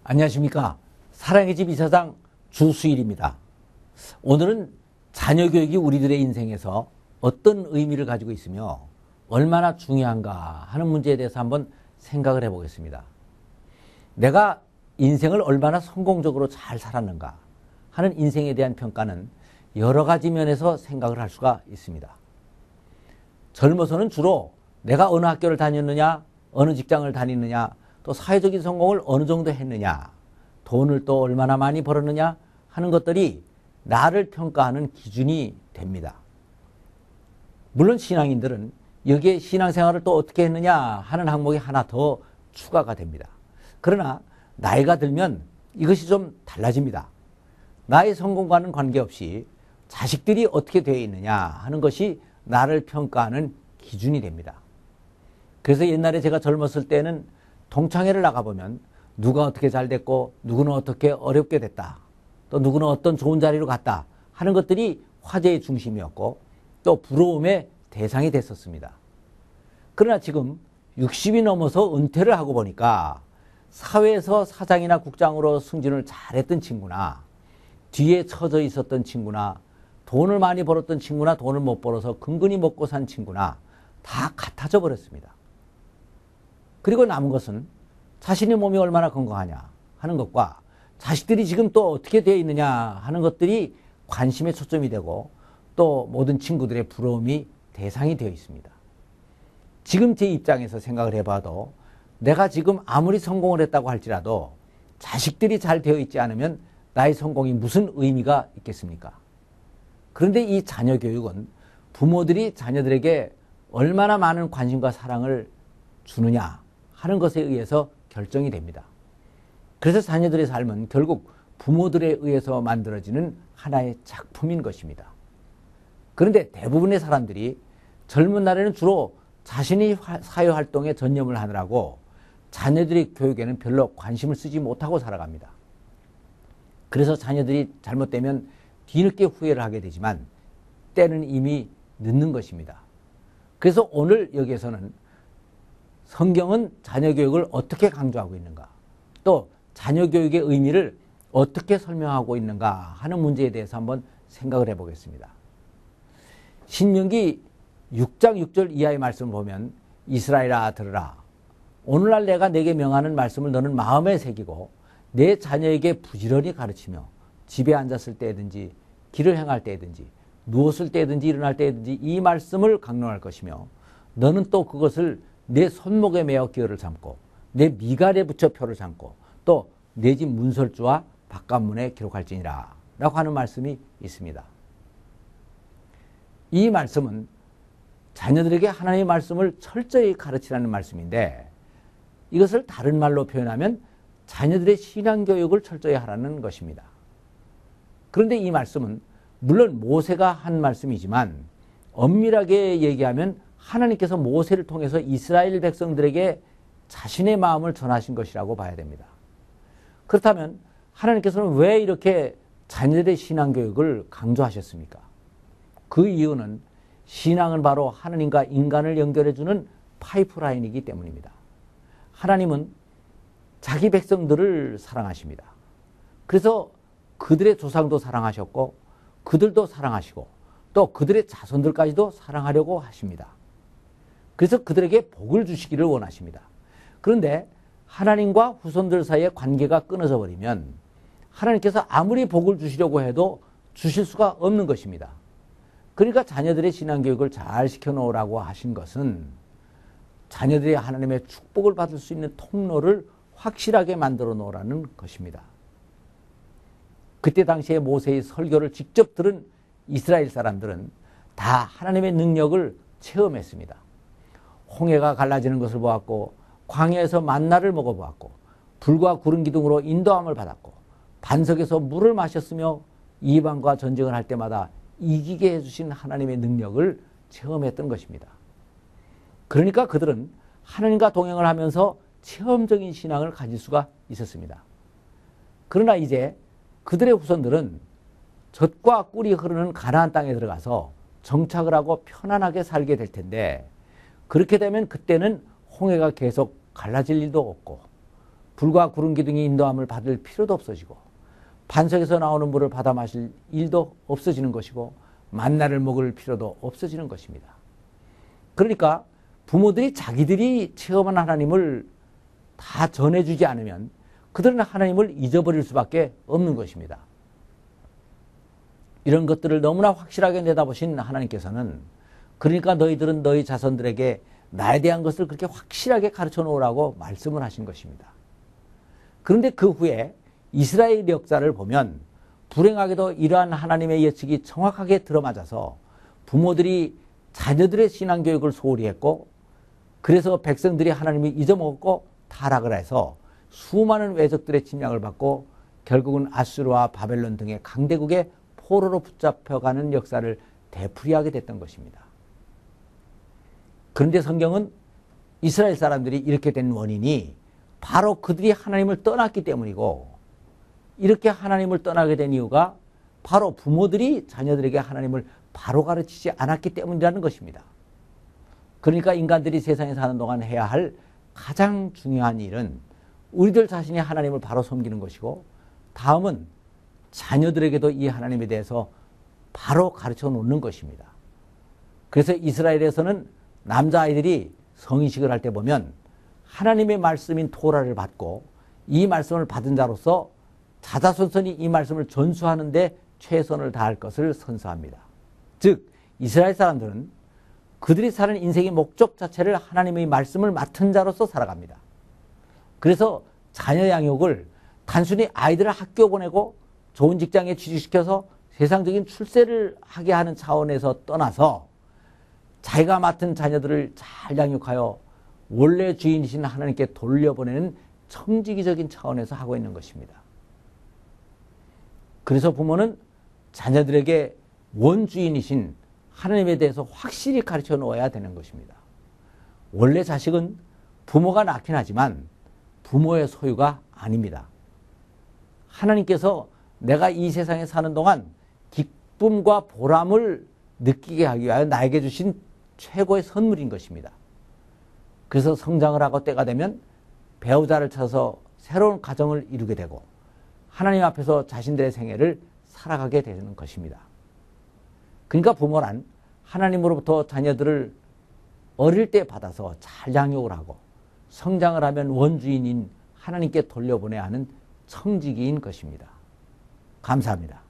안녕하십니까. 사랑의 집 이사장 주수일입니다. 오늘은 자녀 교육이 우리들의 인생에서 어떤 의미를 가지고 있으며 얼마나 중요한가 하는 문제에 대해서 한번 생각을 해보겠습니다. 내가 인생을 얼마나 성공적으로 잘 살았는가 하는 인생에 대한 평가는 여러 가지 면에서 생각을 할 수가 있습니다. 젊어서는 주로 내가 어느 학교를 다녔느냐, 어느 직장을 다니느냐, 또 사회적인 성공을 어느 정도 했느냐, 돈을 또 얼마나 많이 벌었느냐 하는 것들이 나를 평가하는 기준이 됩니다. 물론 신앙인들은 여기에 신앙생활을 또 어떻게 했느냐 하는 항목이 하나 더 추가가 됩니다. 그러나 나이가 들면 이것이 좀 달라집니다. 나의 성공과는 관계없이 자식들이 어떻게 되어 있느냐 하는 것이 나를 평가하는 기준이 됩니다. 그래서 옛날에 제가 젊었을 때는 동창회를 나가보면 누가 어떻게 잘 됐고 누구는 어떻게 어렵게 됐다, 또 누구는 어떤 좋은 자리로 갔다 하는 것들이 화제의 중심이었고 또 부러움의 대상이 됐었습니다. 그러나 지금 60이 넘어서 은퇴를 하고 보니까 사회에서 사장이나 국장으로 승진을 잘했던 친구나 뒤에 처져 있었던 친구나 돈을 많이 벌었던 친구나 돈을 못 벌어서 근근히 먹고 산 친구나 다 같아져 버렸습니다. 그리고 남은 것은 자신의 몸이 얼마나 건강하냐 하는 것과 자식들이 지금 또 어떻게 되어 있느냐 하는 것들이 관심의 초점이 되고 또 모든 친구들의 부러움이 대상이 되어 있습니다. 지금 제 입장에서 생각을 해봐도 내가 지금 아무리 성공을 했다고 할지라도 자식들이 잘 되어 있지 않으면 나의 성공이 무슨 의미가 있겠습니까? 그런데 이 자녀 교육은 부모들이 자녀들에게 얼마나 많은 관심과 사랑을 주느냐 하는 것에 의해서 결정이 됩니다. 그래서 자녀들의 삶은 결국 부모들에 의해서 만들어지는 하나의 작품인 것입니다. 그런데 대부분의 사람들이 젊은 날에는 주로 자신이 사회활동에 전념을 하느라고 자녀들의 교육에는 별로 관심을 쓰지 못하고 살아갑니다. 그래서 자녀들이 잘못되면 뒤늦게 후회를 하게 되지만 때는 이미 늦는 것입니다. 그래서 오늘 여기에서는 성경은 자녀 교육을 어떻게 강조하고 있는가, 또 자녀 교육의 의미를 어떻게 설명하고 있는가 하는 문제에 대해서 한번 생각을 해보겠습니다. 신명기 6장 6절 이하의 말씀을 보면 이스라엘아 들으라. 오늘날 내가 내게 명하는 말씀을 너는 마음에 새기고 내 자녀에게 부지런히 가르치며 집에 앉았을 때든지 길을 행할 때든지 누웠을 때든지 일어날 때든지 이 말씀을 강론할 것이며 너는 또 그것을 내 손목에 매어 기어를 삼고 내 미갈에 붙여 표를 삼고 또 내 집 문설주와 바깥문에 기록할지니라 라고 하는 말씀이 있습니다. 이 말씀은 자녀들에게 하나님의 말씀을 철저히 가르치라는 말씀인데 이것을 다른 말로 표현하면 자녀들의 신앙교육을 철저히 하라는 것입니다. 그런데 이 말씀은 물론 모세가 한 말씀이지만 엄밀하게 얘기하면 하나님께서 모세를 통해서 이스라엘 백성들에게 자신의 마음을 전하신 것이라고 봐야 됩니다. 그렇다면 하나님께서는 왜 이렇게 자녀들의 신앙교육을 강조하셨습니까? 그 이유는 신앙은 바로 하나님과 인간을 연결해주는 파이프라인이기 때문입니다. 하나님은 자기 백성들을 사랑하십니다. 그래서 그들의 조상도 사랑하셨고 그들도 사랑하시고 또 그들의 자손들까지도 사랑하려고 하십니다. 그래서 그들에게 복을 주시기를 원하십니다. 그런데 하나님과 후손들 사이의 관계가 끊어져 버리면 하나님께서 아무리 복을 주시려고 해도 주실 수가 없는 것입니다. 그러니까 자녀들의 신앙교육을 잘 시켜놓으라고 하신 것은 자녀들이 하나님의 축복을 받을 수 있는 통로를 확실하게 만들어 놓으라는 것입니다. 그때 당시에 모세의 설교를 직접 들은 이스라엘 사람들은 다 하나님의 능력을 체험했습니다. 홍해가 갈라지는 것을 보았고 광야에서 만나를 먹어보았고 불과 구름 기둥으로 인도함을 받았고 반석에서 물을 마셨으며 이방과 전쟁을 할 때마다 이기게 해주신 하나님의 능력을 체험했던 것입니다. 그러니까 그들은 하나님과 동행을 하면서 체험적인 신앙을 가질 수가 있었습니다. 그러나 이제 그들의 후손들은 젖과 꿀이 흐르는 가나안 땅에 들어가서 정착을 하고 편안하게 살게 될 텐데 그렇게 되면 그때는 홍해가 계속 갈라질 일도 없고 불과 구름 기둥이 인도함을 받을 필요도 없어지고 반석에서 나오는 물을 받아 마실 일도 없어지는 것이고 만나를 먹을 필요도 없어지는 것입니다. 그러니까 부모들이 자기들이 체험한 하나님을 다 전해주지 않으면 그들은 하나님을 잊어버릴 수밖에 없는 것입니다. 이런 것들을 너무나 확실하게 내다보신 하나님께서는 그러니까 너희들은 너희 자손들에게 나에 대한 것을 그렇게 확실하게 가르쳐 놓으라고 말씀을 하신 것입니다. 그런데 그 후에 이스라엘 역사를 보면 불행하게도 이러한 하나님의 예측이 정확하게 들어맞아서 부모들이 자녀들의 신앙교육을 소홀히 했고 그래서 백성들이 하나님을 잊어먹었고 타락을 해서 수많은 외적들의 침략을 받고 결국은 아수르와 바벨론 등의 강대국의 포로로 붙잡혀가는 역사를 되풀이하게 됐던 것입니다. 그런데 성경은 이스라엘 사람들이 이렇게 된 원인이 바로 그들이 하나님을 떠났기 때문이고 이렇게 하나님을 떠나게 된 이유가 바로 부모들이 자녀들에게 하나님을 바로 가르치지 않았기 때문이라는 것입니다. 그러니까 인간들이 세상에 사는 동안 해야 할 가장 중요한 일은 우리들 자신이 하나님을 바로 섬기는 것이고 다음은 자녀들에게도 이 하나님에 대해서 바로 가르쳐 놓는 것입니다. 그래서 이스라엘에서는 남자아이들이 성인식을 할 때 보면 하나님의 말씀인 토라를 받고 이 말씀을 받은 자로서 자자손손이 이 말씀을 전수하는 데 최선을 다할 것을 선서합니다. 즉 이스라엘 사람들은 그들이 사는 인생의 목적 자체를 하나님의 말씀을 맡은 자로서 살아갑니다. 그래서 자녀 양육을 단순히 아이들을 학교 보내고 좋은 직장에 취직시켜서 세상적인 출세를 하게 하는 차원에서 떠나서 자기가 맡은 자녀들을 잘 양육하여 원래 주인이신 하나님께 돌려보내는 청지기적인 차원에서 하고 있는 것입니다. 그래서 부모는 자녀들에게 원주인이신 하나님에 대해서 확실히 가르쳐 놓아야 되는 것입니다. 원래 자식은 부모가 낳긴 하지만 부모의 소유가 아닙니다. 하나님께서 내가 이 세상에 사는 동안 기쁨과 보람을 느끼게 하기 위하여 나에게 주신 최고의 선물인 것입니다. 그래서 성장을 하고 때가 되면 배우자를 찾아서 새로운 가정을 이루게 되고 하나님 앞에서 자신들의 생애를 살아가게 되는 것입니다. 그러니까 부모란 하나님으로부터 자녀들을 어릴 때 받아서 잘 양육을 하고 성장을 하면 원주인인 하나님께 돌려보내야 하는 청지기인 것입니다. 감사합니다.